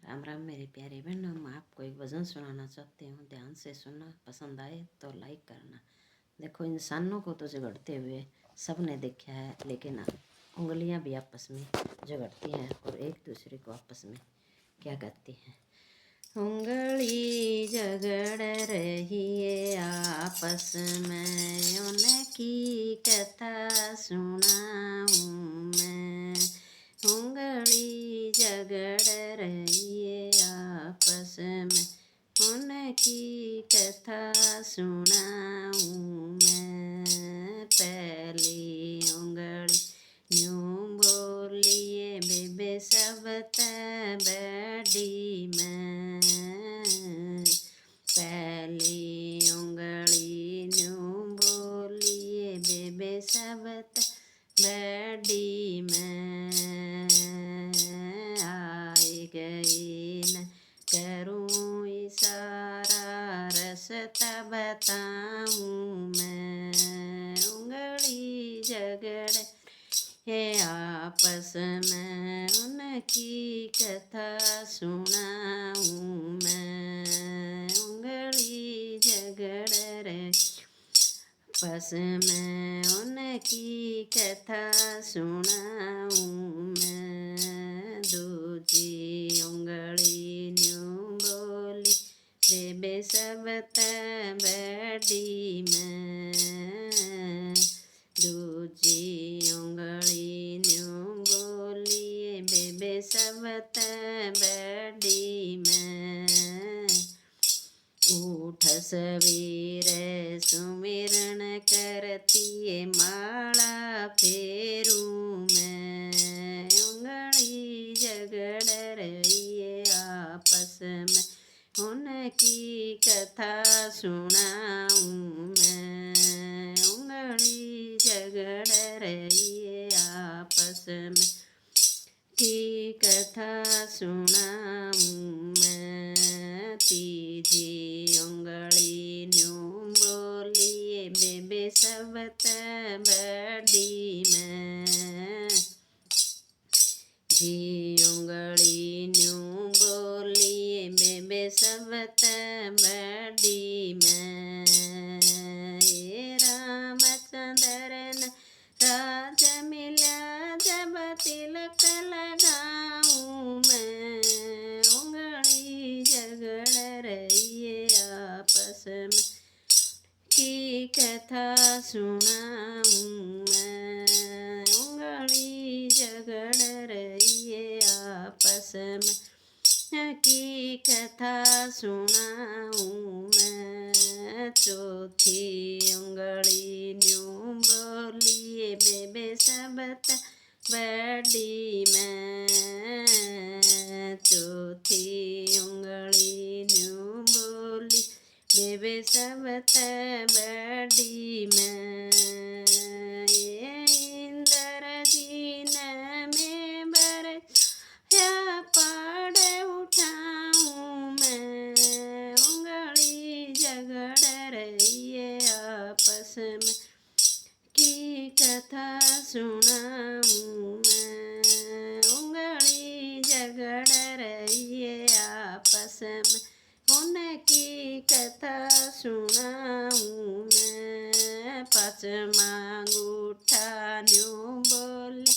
राम राम मेरे प्यारे बहनों, मैं आपको एक भजन सुनाना चाहती हूँ। ध्यान से सुनना, पसंद आए तो लाइक करना। देखो, इंसानों को तो झगड़ते हुए सब ने देखा है, लेकिन उंगलियां भी आपस में झगड़ती हैं और एक दूसरे को आपस में क्या कहती हैं। उंगली झगड़ रही है आपस में, उनकी कथा सुनाऊं मैं। उंगली झगड़ रही है आपस में, उनकी कथा सुनाऊं मैं। पहली उंगली यूं बोलिए बेबे सब बड़ी मैं। पहली उंगली यूं बोलिए बेबे सब बड़ी मैं। आई गई न करूँ इशारा, रास्ता बताऊँ मैं। उंगली झगड़ है आपस में, उनकी कथा सुनाऊँ मैं। उंगली झगड़ रहे आपस में, उनकी कथा सुनाऊँ मैं। दूजी उंगली यूं बोली बेबे सब बड़ी मैं। दूजी उंगली यूं बोली बेबे सब बड़ी मैं। उठ सवेरे सुमिरन करती है, माला फेरूं मैं। उंगली झगड़ रही है आपस में, उनकी कथा सुनाऊं मैं। उंगली झगड़ रही है आपस में, की कथा सुनाऊं मैं। तीजी उंगली यूं बोलिए बेबे सब बड़ी मैं। जी उंगली यूं बोलिए बेबे सब बड़ी मैं। ये रामचंद्र न राज मिला जब तिलक लगाऊं मैं। उंगली झगड़ रही है आपस में, की कथा सुनाऊं मैं। उंगली झगड़ रही है आपस में, की कथा सुनाऊं मैं। चौथी उंगली यूं बोलिए बेबे सब बड़ी मैं। चौथी उंगली यूं बोली बेबे सब बड़ी मैं। ये इंद्र जी ने में बरया पहाड़ उठाऊं मैं। उंगली झगड़ रही है आपस में, की कथा सुनाऊं मैं। उंगली झगड़ रही है आपस में, उनकी कथा सुनाऊं मैं। पाँचवा अंगूठा यूं बोले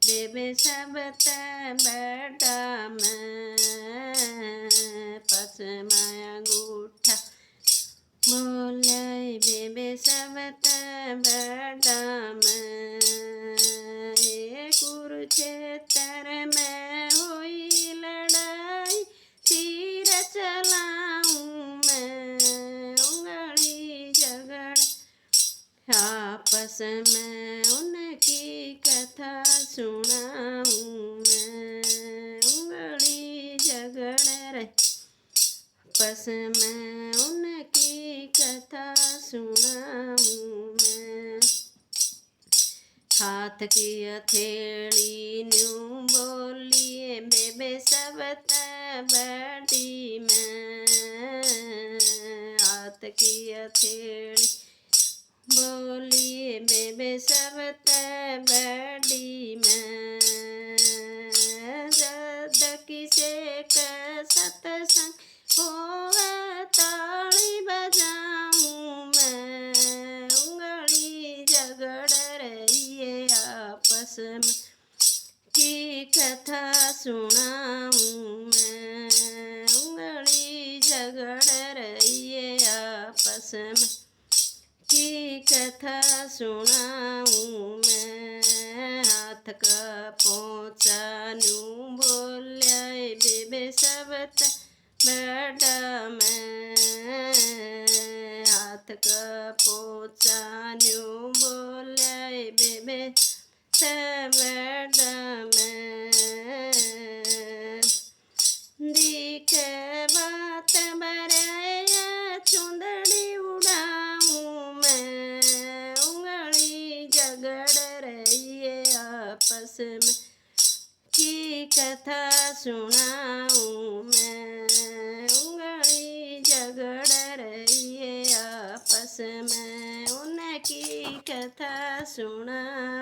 बेबे सब बड़ा मैं। पाँचवा अंगूठा बोले बेबे सब बड़ा मैं। ये कुरुक्षेत्र में हुई लड़ाई, तीर चलाऊं मैं। उंगली झगड़ आपस में, उनकी कथा सुनाऊं मैं। उंगली झगड़ रहे आपस में, उनकी कथा सुनाऊं मैं। हाथ की हथेली यूं बोलिए बेबे सब बड़ी मैं। हाथ की हथेली बोलिए बेबे सब बड़ी मैं। जद किसे सत्संग होवे ताली बजाऊं मैं, उंगली झगड़ रही है आपस में की कथा सुनाऊं मैं, उंगली झगड़ रही है आपस में की कथा सुनाऊं मैं। हाथ का पोंचा न्यू बोल्या बेबे सबत बड़ा मैं, हाथ का पोंचा न्यू बोल्या बेबे बड़ा मैं। दिखे बात बराया चुंदड़ी उड़ाऊं मैं, उंगली झगड़ रही है आपस में की कथा सुनाऊं मैं, उंगली झगड़ रही है आपस में उनकी कथा सुना।